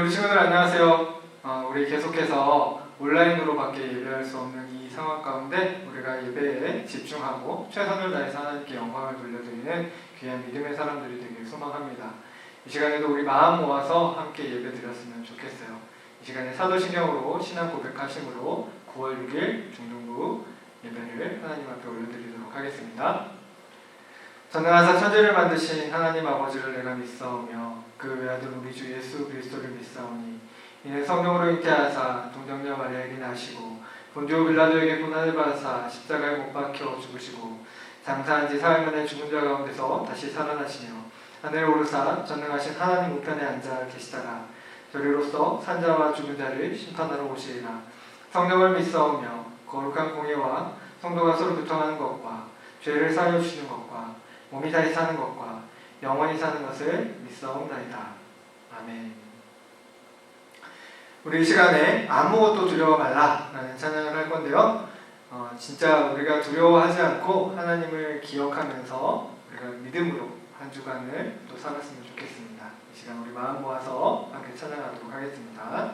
우리 친구들 안녕하세요. 우리 계속해서 온라인으로밖에 예배할 수 없는 이 상황 가운데 우리가 예배에 집중하고 최선을 다해서 하나님께 영광을 돌려드리는 귀한 믿음의 사람들이 되길 소망합니다. 이 시간에도 우리 마음 모아서 함께 예배 드렸으면 좋겠어요. 이 시간에 사도신경으로 신앙 고백하심으로 9월 6일 중등부 예배를 하나님 앞에 올려드리도록 하겠습니다. 전능하사 천지를 만드신 하나님 아버지를 내가 믿사오며 그 외아들 우리 주 예수 그리스도를 믿사오니 이는 성령으로 잉태하사 동정녀 마리아에게 나시고 본디오 빌라도에게 고난을 받으사 십자가에 못 박혀 죽으시고 장사한 지 사흘 만에 죽은 자 가운데서 다시 살아나시며 하늘에 오르사 전능하신 하나님 우편에 앉아 계시다가 저리로서 산자와 죽은 자를 심판하러 오시리라. 성령을 믿사오며 거룩한 공예와 성도가 서로 교통하는 것과 죄를 사하여 주시는 것과 몸이 다시 사는 것과 영원히 사는 것을 믿사옵나이다. 아멘. 우리 이 시간에 아무것도 두려워 말라라는 찬양을 할 건데요. 진짜 우리가 두려워하지 않고 하나님을 기억하면서 우리가 믿음으로 한 주간을 또 살았으면 좋겠습니다. 이 시간 우리 마음 모아서 함께 찬양하도록 하겠습니다.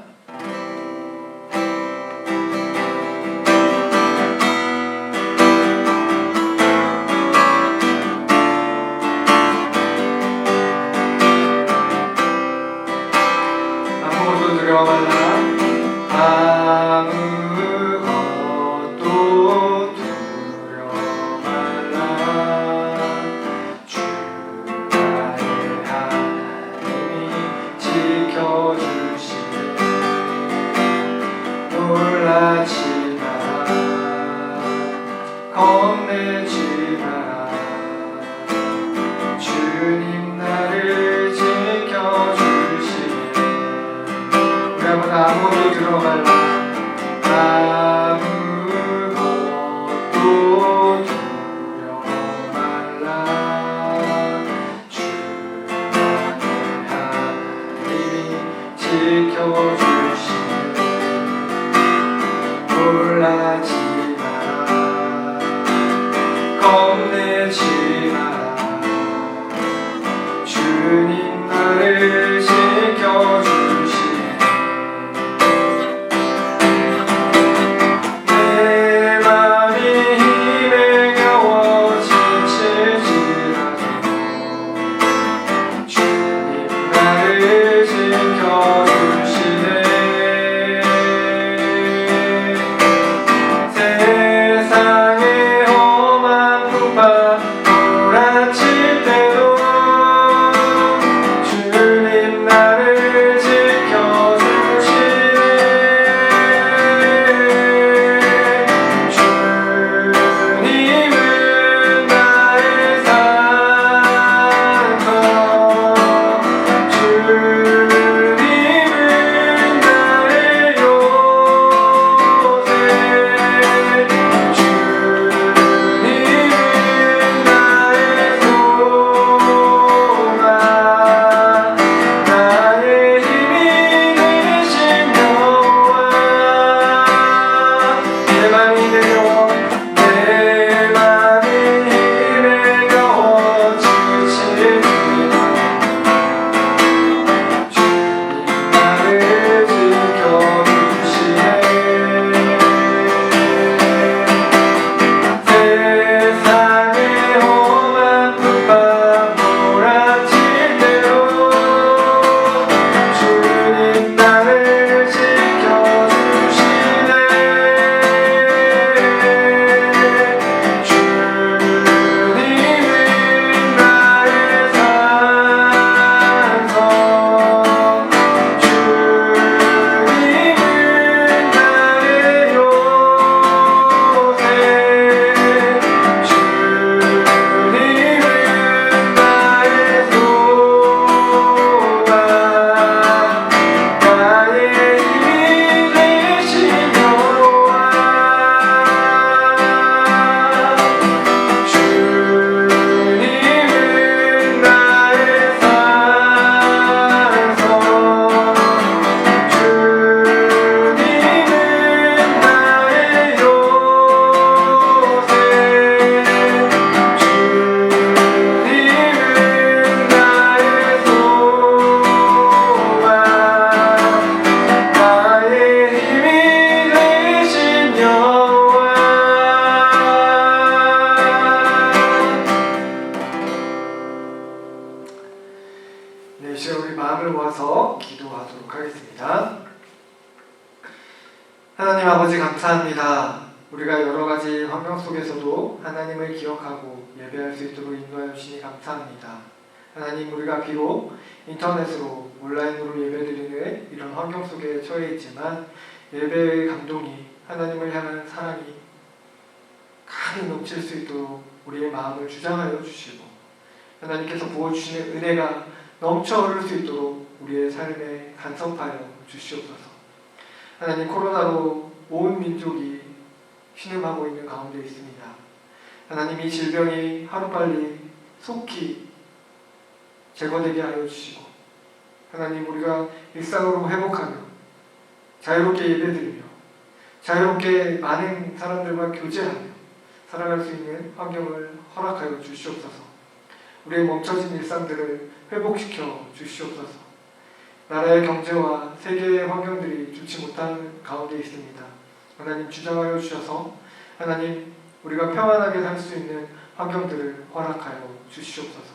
두려워 말라. 아무것도 두려워 말라. 주 나의 하나님이 지켜주시네. 시간 우리 마음을 모아서 기도하도록 하겠습니다. 하나님 아버지 감사합니다. 우리가 여러 가지 환경 속에서도 하나님을 기억하고 예배할 수 있도록 인도하여 주시니 감사합니다. 하나님, 우리가 비록 인터넷으로 온라인으로 예배드리는 이런 환경 속에 처해 있지만 예배의 감동이, 하나님을 향한 사랑이 가득 넘칠 수 있도록 우리의 마음을 주장하여 주시고, 하나님께서 부어주시는 은혜가 넘쳐 흐를 수 있도록 우리의 삶에 간섭하여 주시옵소서. 하나님, 코로나로 온 민족이 신음하고 있는 가운데 있습니다. 하나님, 이 질병이 하루빨리 속히 제거되게 하여 주시고, 하나님, 우리가 일상으로 회복하며 자유롭게 예배드리며 자유롭게 많은 사람들과 교제하며 살아갈 수 있는 환경을 허락하여 주시옵소서. 우리의 멈춰진 일상들을 회복시켜 주시옵소서. 나라의 경제와 세계의 환경들이 좋지 못한 가운데 있습니다. 하나님, 주장하여 주셔서 하나님, 우리가 평안하게 살 수 있는 환경들을 허락하여 주시옵소서.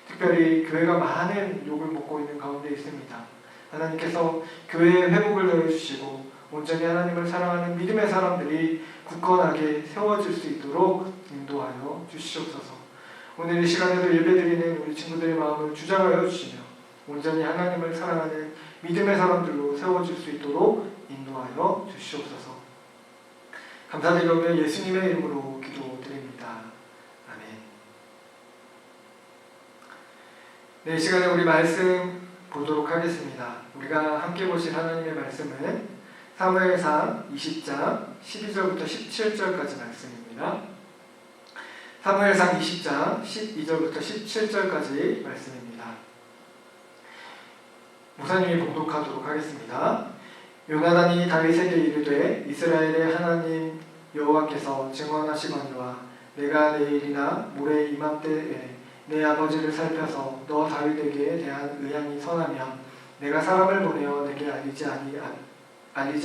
특별히 교회가 많은 욕을 먹고 있는 가운데 있습니다. 하나님께서 교회의 회복을 더해주시고 온전히 하나님을 사랑하는 믿음의 사람들이 굳건하게 세워질 수 있도록 인도하여 주시옵소서. 오늘 이 시간에도 예배드리는 우리 친구들의 마음을 주장하여 주시며 온전히 하나님을 사랑하는 믿음의 사람들로 세워질 수 있도록 인도하여 주시옵소서. 감사드리며 예수님의 이름으로 기도드립니다. 아멘. 네, 이 시간에 우리 말씀 보도록 하겠습니다. 우리가 함께 보실 하나님의 말씀은 사무엘상 20장 12절부터 17절까지 말씀입니다. 사무엘상 20장 12절부터 17절까지 말씀입니다. 목사님이 봉독하도록 하겠습니다. 요나단이 다윗에게 이르되 이스라엘의 하나님 여호와께서 증언하시거니와 내가 내일이나 모레 이맘때에 내 아버지를 살펴서 너 다윗에게 대한 의향이 선하면 내가 사람을 보내어 내게 알리지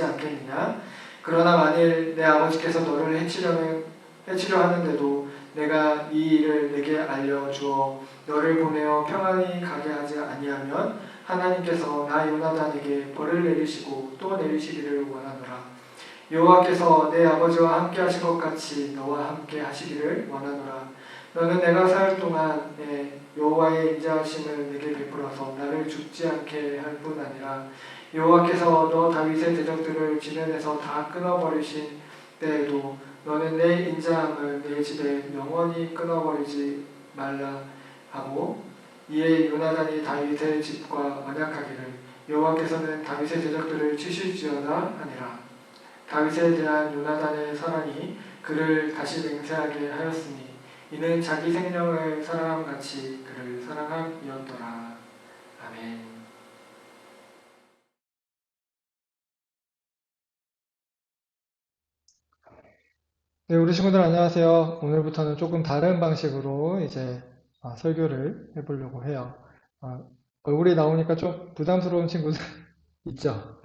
않겠느냐? 그러나 만일 내 아버지께서 너를 해치려 하는데도 내가 이 일을 내게 알려주어 너를 보내어 평안히 가게 하지 아니하면 하나님께서 나 요나단에게 벌을 내리시고 또 내리시기를 원하노라. 여호와께서 내 아버지와 함께 하신 것 같이 너와 함께 하시기를 원하노라. 너는 내가 살 동안에 여호와의 인자하심을 내게 베풀어서 나를 죽지 않게 할 뿐 아니라 여호와께서 너 다윗의 대적들을 지면에서 다 끊어버리신 때에도 너는 내 인자함을 내 집에 영원히 끊어버리지 말라 하고, 이에 요나단이 다윗의 집과 언약하기를 여호와께서는 다윗의 대적들을 치실지어다 하니라. 다윗에 대한 요나단의 사랑이 그를 다시 맹세하게 하였으니 이는 자기 생명을 사랑함같이 그를 사랑함이었더라. 아멘. 네, 우리 친구들 안녕하세요. 오늘부터는 조금 다른 방식으로 이제 설교를 해보려고 해요. 얼굴이 나오니까 좀 부담스러운 친구들 있죠?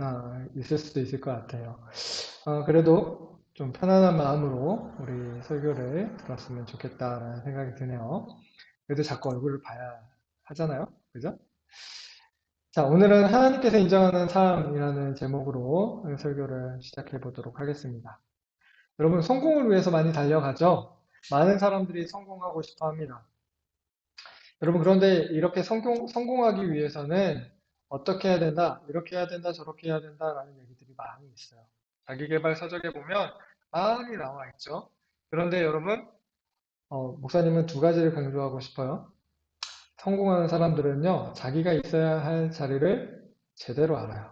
있을 수도 있을 것 같아요. 그래도 좀 편안한 마음으로 우리 설교를 들었으면 좋겠다라는 생각이 드네요. 그래도 자꾸 얼굴을 봐야 하잖아요. 그죠? 자, 오늘은 하나님께서 인정하는 삶이라는 제목으로 설교를 시작해 보도록 하겠습니다. 여러분, 성공을 위해서 많이 달려가죠? 많은 사람들이 성공하고 싶어 합니다. 여러분, 그런데 이렇게 성공하기 위해서는 어떻게 해야 된다, 이렇게 해야 된다, 저렇게 해야 된다라는 얘기들이 많이 있어요. 자기계발 서적에 보면 많이 나와 있죠. 그런데 여러분, 목사님은 두 가지를 강조하고 싶어요. 성공하는 사람들은요, 자기가 있어야 할 자리를 제대로 알아요.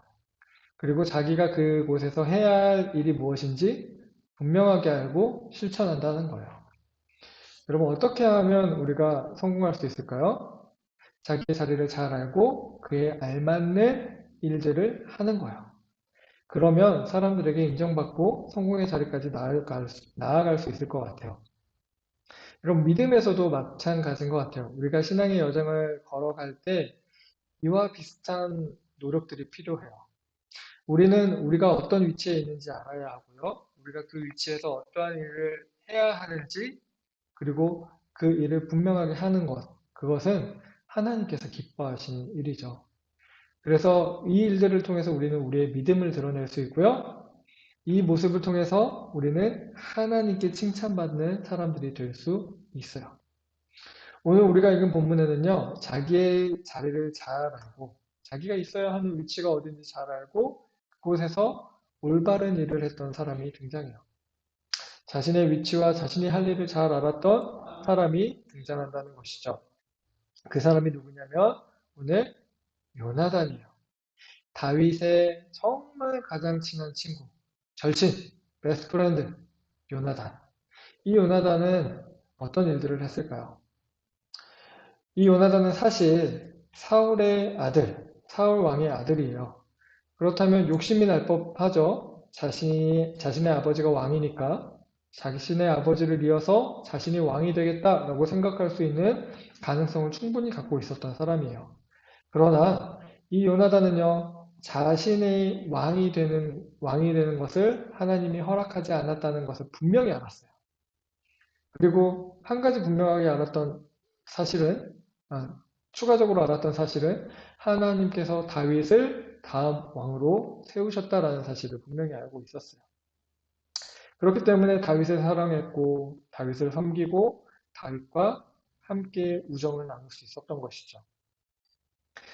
그리고 자기가 그곳에서 해야 할 일이 무엇인지 분명하게 알고 실천한다는 거예요. 여러분, 어떻게 하면 우리가 성공할 수 있을까요? 자기의 자리를 잘 알고 그에 알맞는 일들을 하는 거예요. 그러면 사람들에게 인정받고 성공의 자리까지 나아갈 수 있을 것 같아요. 여러분, 믿음에서도 마찬가지인 것 같아요. 우리가 신앙의 여정을 걸어갈 때 이와 비슷한 노력들이 필요해요. 우리는 우리가 어떤 위치에 있는지 알아야 하고요. 우리가 그 위치에서 어떠한 일을 해야 하는지, 그리고 그 일을 분명하게 하는 것, 그것은 하나님께서 기뻐하시는 일이죠. 그래서 이 일들을 통해서 우리는 우리의 믿음을 드러낼 수 있고요. 이 모습을 통해서 우리는 하나님께 칭찬받는 사람들이 될 수 있어요. 오늘 우리가 읽은 본문에는요, 자기의 자리를 잘 알고, 자기가 있어야 하는 위치가 어딘지 잘 알고, 그곳에서 올바른 일을 했던 사람이 등장해요. 자신의 위치와 자신이 할 일을 잘 알았던 사람이 등장한다는 것이죠. 그 사람이 누구냐면, 오늘 요나단이에요. 다윗의 정말 가장 친한 친구, 절친, 베스트 프렌드, 요나단. 이 요나단은 어떤 일들을 했을까요? 이 요나단은 사실 사울의 아들, 사울 왕의 아들이에요. 그렇다면 욕심이 날 법하죠. 자신의 아버지가 왕이니까 자신의 아버지를 이어서 자신이 왕이 되겠다라고 생각할 수 있는 가능성을 충분히 갖고 있었던 사람이에요. 그러나 이 요나단은요, 자신의 왕이 되는 것을 하나님이 허락하지 않았다는 것을 분명히 알았어요. 그리고 한 가지 분명하게 알았던 사실은, 추가적으로 알았던 사실은 하나님께서 다윗을 다음 왕으로 세우셨다라는 사실을 분명히 알고 있었어요. 그렇기 때문에 다윗을 사랑했고, 다윗을 섬기고, 다윗과 함께 우정을 나눌 수 있었던 것이죠.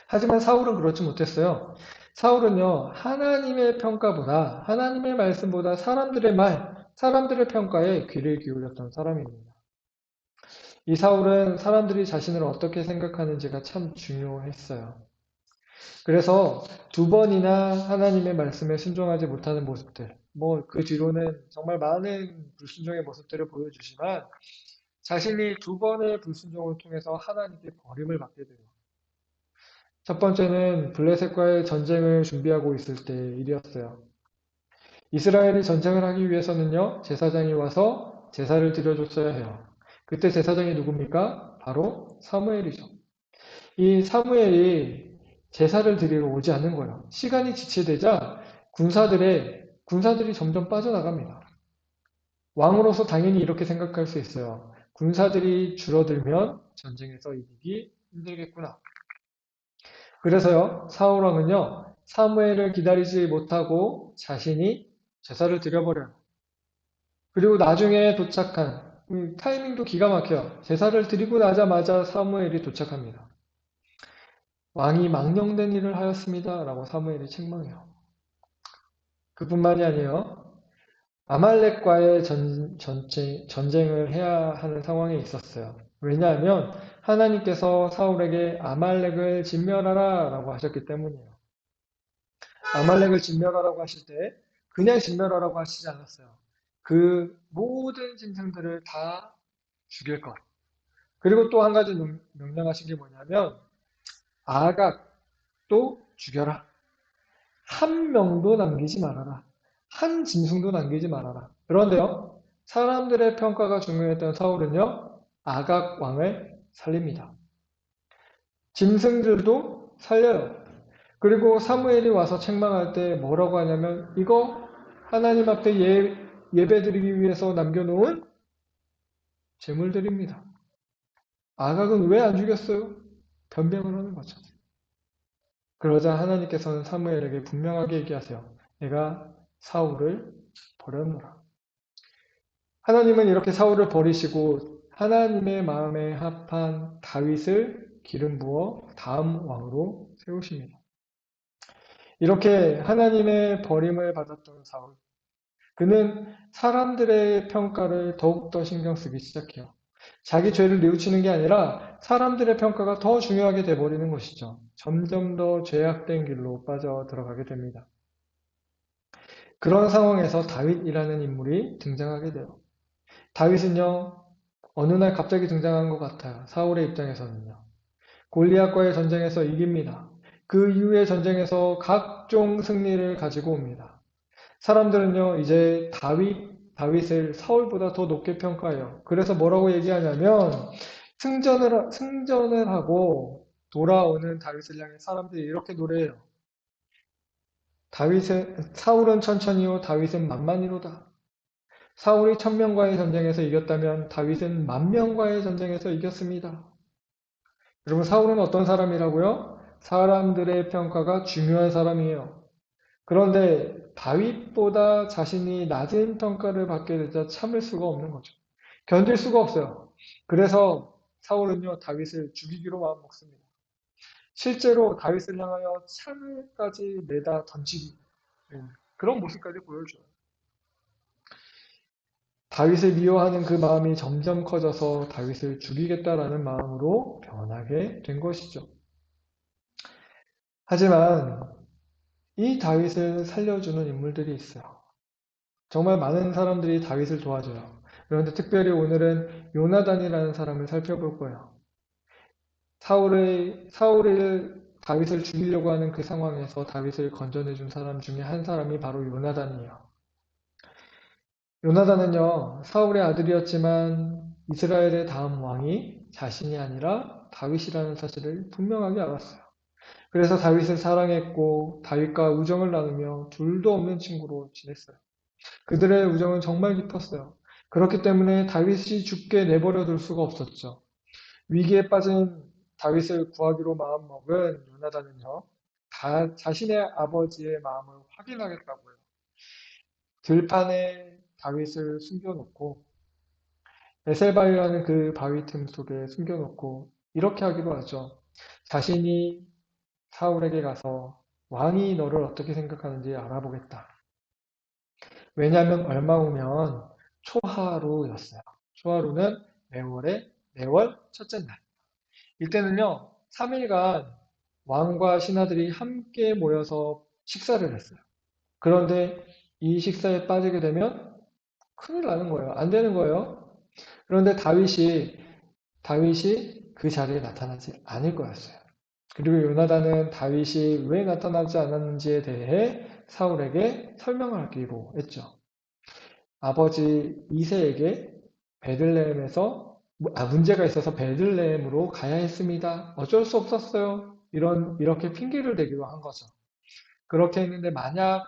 하지만 사울은 그렇지 못했어요. 사울은요, 하나님의 평가보다, 하나님의 말씀보다 사람들의 말, 사람들의 평가에 귀를 기울였던 사람입니다. 이 사울은 사람들이 자신을 어떻게 생각하는지가 참 중요했어요. 그래서 두 번이나 하나님의 말씀에 순종하지 못하는 모습들, 그 뒤로는 정말 많은 불순종의 모습들을 보여주지만 자신이 두 번의 불순종을 통해서 하나님께 버림을 받게 돼요. 첫 번째는 블레셋과의 전쟁을 준비하고 있을 때 일이었어요. 이스라엘이 전쟁을 하기 위해서는요, 제사장이 와서 제사를 드려줬어야 해요. 그때 제사장이 누굽니까? 바로 사무엘이죠. 이 사무엘이 제사를 드리러 오지 않는 거예요. 시간이 지체되자 군사들이 점점 빠져나갑니다. 왕으로서 당연히 이렇게 생각할 수 있어요. 군사들이 줄어들면 전쟁에서 이기기 힘들겠구나. 그래서요, 사울 왕은요, 사무엘을 기다리지 못하고 자신이 제사를 드려버려요. 그리고 나중에 도착한, 타이밍도 기가 막혀요. 제사를 드리고 나자마자 사무엘이 도착합니다. 왕이 망령된 일을 하였습니다. 라고 사무엘이 책망해요. 그뿐만이 아니에요. 아말렉과의 전쟁을 해야 하는 상황에 있었어요. 왜냐하면 하나님께서 사울에게 아말렉을 진멸하라 라고 하셨기 때문이에요. 아말렉을 진멸하라고 하실 때 그냥 진멸하라고 하시지 않았어요. 그 모든 짐승들을 다 죽일 것. 그리고 또 한 가지 명령하신 게 뭐냐면 아각도 죽여라. 한 명도 남기지 말아라. 한 짐승도 남기지 말아라. 그런데요, 사람들의 평가가 중요했던 사울은요, 아각 왕을 살립니다. 짐승들도 살려요. 그리고 사무엘이 와서 책망할 때 뭐라고 하냐면 이거 하나님 앞에 예배드리기 위해서 남겨놓은 제물들입니다. 아각은 왜 안 죽였어요? 변명을 하는 거죠. 그러자 하나님께서는 사무엘에게 분명하게 얘기하세요. 내가 사울을 버렸노라. 하나님은 이렇게 사울을 버리시고 하나님의 마음에 합한 다윗을 기름 부어 다음 왕으로 세우십니다. 이렇게 하나님의 버림을 받았던 사울. 그는 사람들의 평가를 더욱더 신경 쓰기 시작해요. 자기 죄를 뉘우치는 게 아니라 사람들의 평가가 더 중요하게 돼버리는 것이죠. 점점 더 죄악된 길로 빠져 들어가게 됩니다. 그런 상황에서 다윗이라는 인물이 등장하게 돼요. 다윗은요, 어느 날 갑자기 등장한 것 같아요. 사울의 입장에서는요. 골리앗과의 전쟁에서 이깁니다. 그 이후의 전쟁에서 각종 승리를 가지고 옵니다. 사람들은요, 이제 다윗을 사울보다 더 높게 평가해요. 그래서 뭐라고 얘기하냐면, 승전을 하고 돌아오는 다윗을 향해 사람들이 이렇게 노래해요. 사울은 천천히요, 다윗은 만만히로다. 사울이 1000명과의 전쟁에서 이겼다면 다윗은 10,000명과의 전쟁에서 이겼습니다. 여러분, 사울은 어떤 사람이라고요? 사람들의 평가가 중요한 사람이에요. 그런데 다윗보다 자신이 낮은 평가를 받게 되자 참을 수가 없는 거죠. 견딜 수가 없어요. 그래서 사울은요, 다윗을 죽이기로 마음먹습니다. 실제로 다윗을 향하여 창을까지 내다 던지기, 그런 모습까지 보여줘요. 다윗을 미워하는 그 마음이 점점 커져서 다윗을 죽이겠다라는 마음으로 변하게 된 것이죠. 하지만 이 다윗을 살려주는 인물들이 있어요. 정말 많은 사람들이 다윗을 도와줘요. 그런데 특별히 오늘은 요나단이라는 사람을 살펴볼 거예요. 사울을 다윗을 죽이려고 하는 그 상황에서 다윗을 건져내준 사람 중에 한 사람이 바로 요나단이에요. 요나단은요, 사울의 아들이었지만 이스라엘의 다음 왕이 자신이 아니라 다윗이라는 사실을 분명하게 알았어요. 그래서 다윗을 사랑했고 다윗과 우정을 나누며 둘도 없는 친구로 지냈어요. 그들의 우정은 정말 깊었어요. 그렇기 때문에 다윗이 죽게 내버려 둘 수가 없었죠. 위기에 빠진 다윗을 구하기로 마음먹은 요나단은요, 자신의 아버지의 마음을 확인하겠다고요. 들판에 다윗을 숨겨놓고 에셀바이라는 그 바위 틈 속에 숨겨놓고 이렇게 하기로 하죠. 자신이 사울에게 가서 왕이 너를 어떻게 생각하는지 알아보겠다. 왜냐하면 얼마 후면 초하루였어요. 초하루는 매월의 매월 첫째 날. 이때는요, 3일간 왕과 신하들이 함께 모여서 식사를 했어요. 그런데 이 식사에 빠지게 되면 큰일 나는 거예요. 안 되는 거예요. 그런데 다윗이 그 자리에 나타나지 않을 거였어요. 그리고 요나단은 다윗이 왜 나타나지 않았는지에 대해 사울에게 설명하기로 했죠. 아버지 이새에게 베들레헴에서 문제가 있어서 베들레헴으로 가야 했습니다. 어쩔 수 없었어요. 이렇게 핑계를 대기로 한 거죠. 그렇게 했는데 만약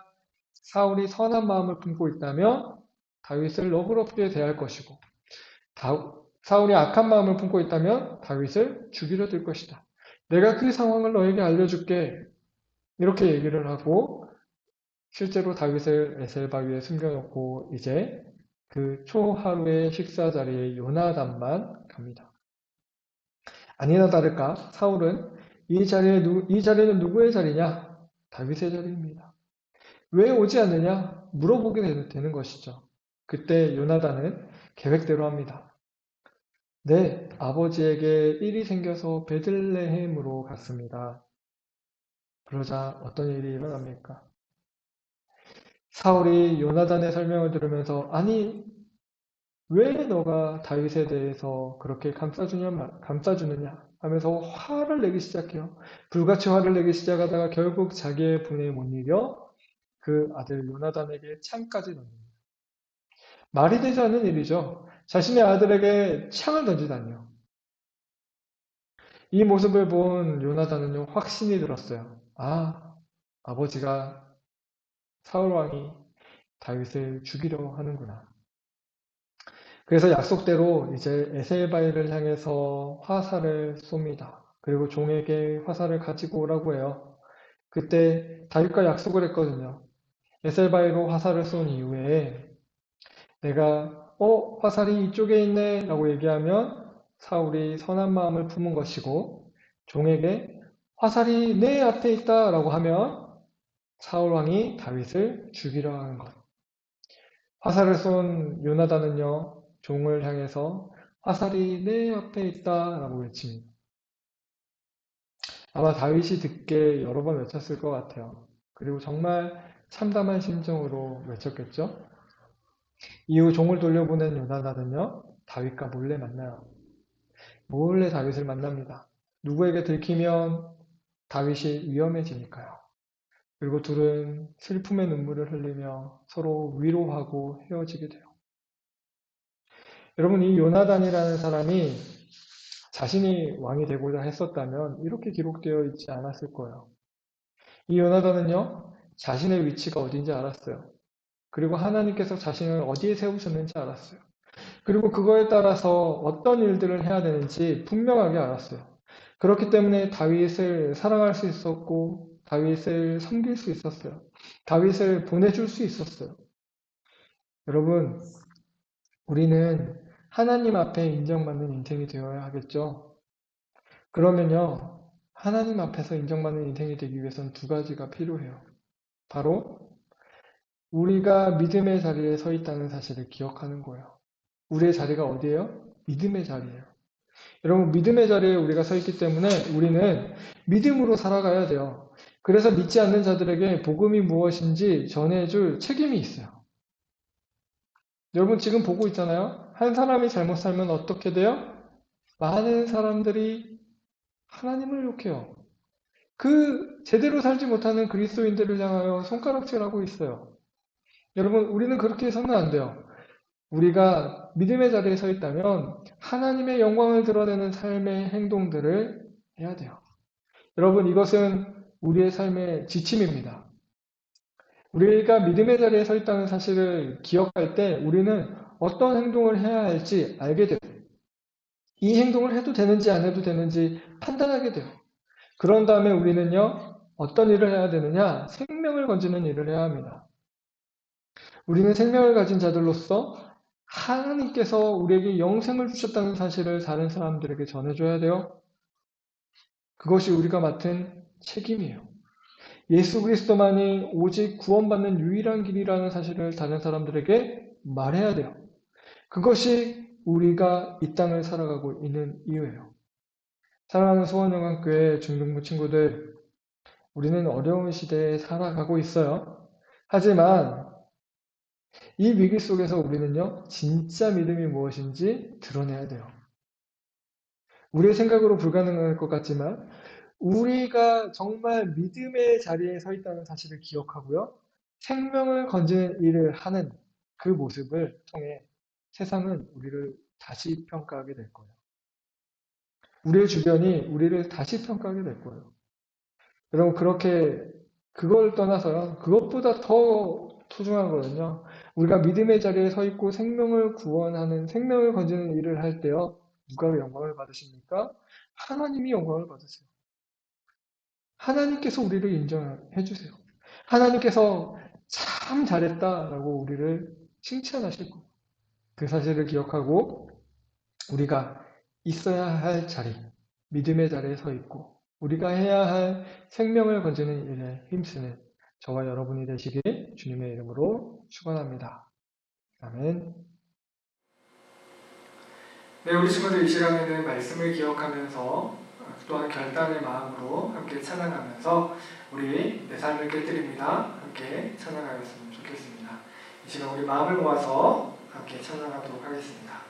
사울이 선한 마음을 품고 있다면 다윗을 너그럽게 대할 것이고 사울이 악한 마음을 품고 있다면 다윗을 죽이려 들 것이다. 내가 그 상황을 너에게 알려줄게. 이렇게 얘기를 하고 실제로 다윗을 에셀바위에 숨겨놓고 이제 그 초하루의 식사 자리에 요나단만 갑니다. 아니나 다를까 사울은 이 자리는 누구의 자리냐? 다윗의 자리입니다. 왜 오지 않느냐? 물어보게 되는 것이죠. 그때 요나단은 계획대로 합니다. 네, 아버지에게 일이 생겨서 베들레헴으로 갔습니다. 그러자 어떤 일이 일어납니까? 사울이 요나단의 설명을 들으면서 아니 왜 너가 다윗에 대해서 그렇게 감싸주느냐 하면서 화를 내기 시작해요. 불같이 화를 내기 시작하다가 결국 자기의 분에 못 이겨 그 아들 요나단에게 창까지 던집니다. 말이 되지 않는 일이죠. 자신의 아들에게 창을 던지다니요. 이 모습을 본 요나단은요, 확신이 들었어요. 아, 아버지가 사울 왕이 다윗을 죽이려 하는구나. 그래서 약속대로 이제 에셀바이를 향해서 화살을 쏩니다. 그리고 종에게 화살을 가지고 오라고 해요. 그때 다윗과 약속을 했거든요. 에셀바이로 화살을 쏜 이후에 내가 화살이 이쪽에 있네 라고 얘기하면 사울이 선한 마음을 품은 것이고 종에게 화살이 내 앞에 있다 라고 하면 사울 왕이 다윗을 죽이려 하는 것. 화살을 쏜 요나단은요 종을 향해서 화살이 내 앞에 있다 라고 외칩니다. 아마 다윗이 듣게 여러 번 외쳤을 것 같아요. 그리고 정말 참담한 심정으로 외쳤겠죠? 이후 종을 돌려보낸 요나단은요, 다윗과 몰래 만나요. 몰래 다윗을 만납니다. 누구에게 들키면 다윗이 위험해지니까요. 그리고 둘은 슬픔의 눈물을 흘리며 서로 위로하고 헤어지게 돼요. 여러분, 이 요나단이라는 사람이 자신이 왕이 되고자 했었다면 이렇게 기록되어 있지 않았을 거예요. 이 요나단은요, 자신의 위치가 어딘지 알았어요. 그리고 하나님께서 자신을 어디에 세우셨는지 알았어요. 그리고 그거에 따라서 어떤 일들을 해야 되는지 분명하게 알았어요. 그렇기 때문에 다윗을 사랑할 수 있었고 다윗을 섬길 수 있었어요. 다윗을 보내줄 수 있었어요. 여러분, 우리는 하나님 앞에 인정받는 인생이 되어야 하겠죠. 그러면요, 하나님 앞에서 인정받는 인생이 되기 위해서는 두 가지가 필요해요. 바로 우리가 믿음의 자리에 서 있다는 사실을 기억하는 거예요. 우리의 자리가 어디예요? 믿음의 자리예요. 여러분, 믿음의 자리에 우리가 서 있기 때문에 우리는 믿음으로 살아가야 돼요. 그래서 믿지 않는 자들에게 복음이 무엇인지 전해줄 책임이 있어요. 여러분 지금 보고 있잖아요. 한 사람이 잘못 살면 어떻게 돼요? 많은 사람들이 하나님을 욕해요. 그 제대로 살지 못하는 그리스도인들을 향하여 손가락질하고 있어요. 여러분, 우리는 그렇게 해서는 안 돼요. 우리가 믿음의 자리에 서 있다면 하나님의 영광을 드러내는 삶의 행동들을 해야 돼요. 여러분, 이것은 우리의 삶의 지침입니다. 우리가 믿음의 자리에 서 있다는 사실을 기억할 때 우리는 어떤 행동을 해야 할지 알게 돼요. 이 행동을 해도 되는지 안 해도 되는지 판단하게 돼요. 그런 다음에 우리는요, 어떤 일을 해야 되느냐? 생명을 건지는 일을 해야 합니다. 우리는 생명을 가진 자들로서 하나님께서 우리에게 영생을 주셨다는 사실을 다른 사람들에게 전해줘야 돼요. 그것이 우리가 맡은 책임이에요. 예수 그리스도만이 오직 구원받는 유일한 길이라는 사실을 다른 사람들에게 말해야 돼요. 그것이 우리가 이 땅을 살아가고 있는 이유예요. 사랑하는 소원영광교회 중등부 친구들, 우리는 어려운 시대에 살아가고 있어요. 하지만 이 위기 속에서 우리는요, 진짜 믿음이 무엇인지 드러내야 돼요. 우리의 생각으로 불가능할 것 같지만 우리가 정말 믿음의 자리에 서 있다는 사실을 기억하고요. 생명을 건지는 일을 하는 그 모습을 통해 세상은 우리를 다시 평가하게 될 거예요. 우리의 주변이 우리를 다시 평가하게 될 거예요. 여러분, 그렇게 그걸 떠나서요. 그것보다 더 소중한 거는요. 우리가 믿음의 자리에 서 있고 생명을 구원하는, 생명을 건지는 일을 할 때요. 누가 영광을 받으십니까? 하나님이 영광을 받으세요. 하나님께서 우리를 인정해 주세요. 하나님께서 참 잘했다라고 우리를 칭찬하실 거예요. 그 사실을 기억하고 우리가 있어야 할 자리, 믿음의 자리에 서 있고 우리가 해야 할 생명을 건지는 일에 힘쓰는 저와 여러분이 되시길 주님의 이름으로 축원합니다. 아멘. 네, 우리 친구들 이 시간에는 말씀을 기억하면서 또한 결단의 마음으로 함께 찬양하면서 우리 내 삶을 깨뜨립니다. 함께 찬양하였으면 좋겠습니다. 이 시간 우리 마음을 모아서 함께 찬양하도록 하겠습니다.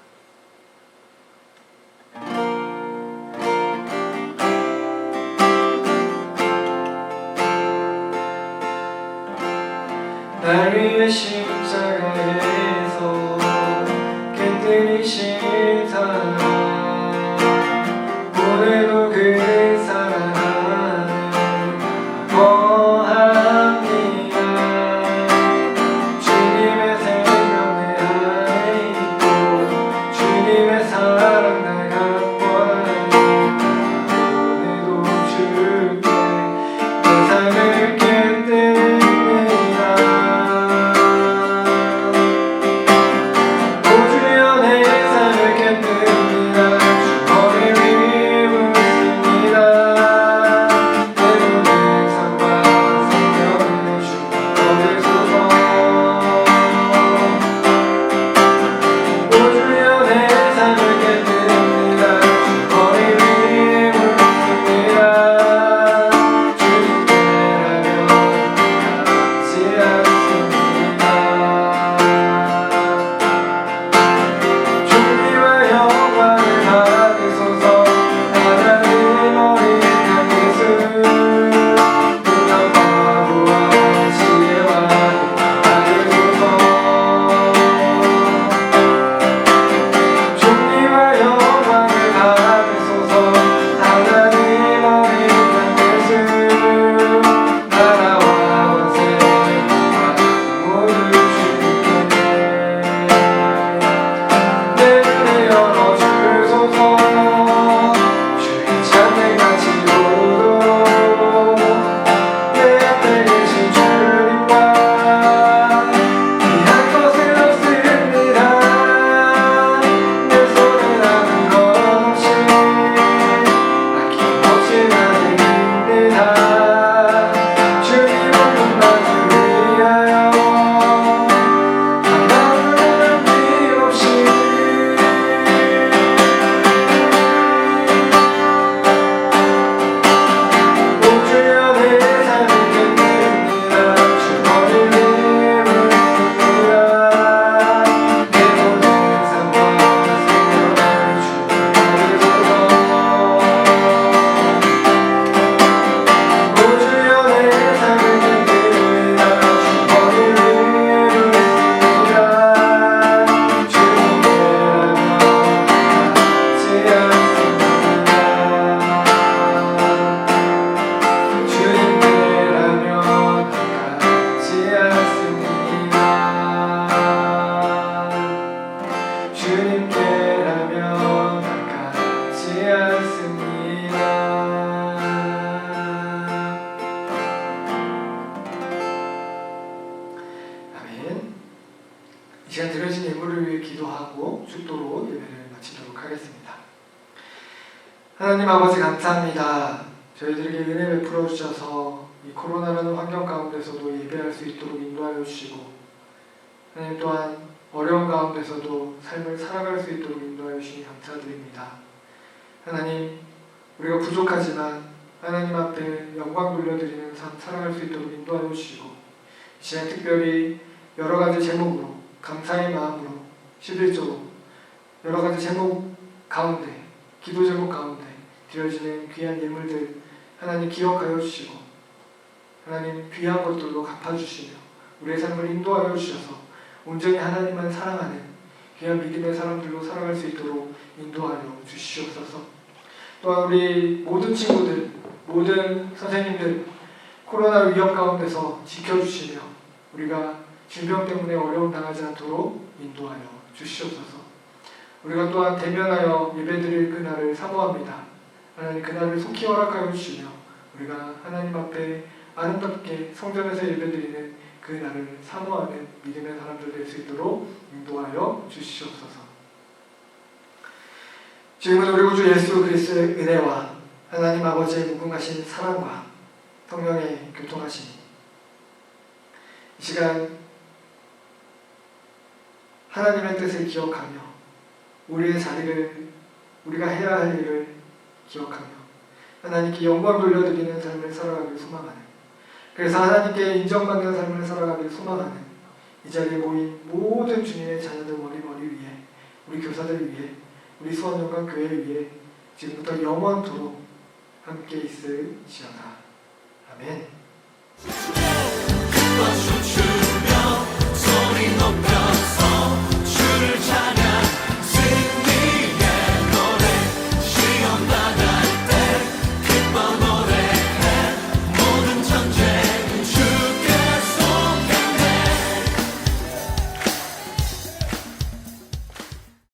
날 위해 십자가에서 깨뜨리신 사랑, 오늘도 그 사랑 안에 거합니다. 주님의 생명 내 안에 있고 주님의 사랑 날 갖고 오늘도 주께 내 삶을 깨뜨립니다. 오주여 내 삶을 깨뜨립니다. 주님의 위임을 쓰니 하나님 아버지 감사합니다. 저희들에게 은혜 베풀어 주셔서 이 코로나라는 환경 가운데서도 예배할 수 있도록 인도하여 주시고, 하나님 또한 어려운 가운데서도 삶을 살아갈 수 있도록 인도하여 주시니 감사드립니다. 하나님, 우리가 부족하지만 하나님 앞에 영광 돌려드리는 삶 살아갈 수 있도록 인도하여 주시고, 이 시간 특별히 여러 가지 제목으로 감사의 마음으로 11조로 여러 가지 제목 가운데, 기도 제목 가운데 드려지는 귀한 예물들 하나님 기억하여 주시고, 하나님 귀한 것들로 갚아주시며 우리의 삶을 인도하여 주셔서 온전히 하나님만 사랑하는 귀한 믿음의 사람들로 살아갈 수 있도록 인도하여 주시옵소서. 또한 우리 모든 친구들, 모든 선생님들 코로나 위험 가운데서 지켜주시며 우리가 질병 때문에 어려움 당하지 않도록 인도하여 주시옵소서. 우리가 또한 대면하여 예배드릴 그날을 사모합니다. 하나님 그날을 속히 허락하여 주시며 우리가 하나님 앞에 아름답게 성전에서 예배드리는 그날을 사모하는 믿음의 사람들 될 수 있도록 인도하여 주시옵소서. 지금은 우리 구주 예수 그리스도의 은혜와 하나님 아버지의 무궁하신 사랑과 성령의 교통하심이 이 시간 하나님의 뜻을 기억하며 우리의 자리를, 우리가 해야 할 일을 기억하며 하나님께 영광 돌려드리는 삶을 살아가길 소망하는, 그래서 하나님께 인정받는 삶을 살아가길 소망하는 이 자리에 모인 모든 주님의 자녀들 머리 위에, 우리 교사들 위해, 우리 수원영광교회 위에 지금부터 영원토록 함께 있을지어다. 아멘.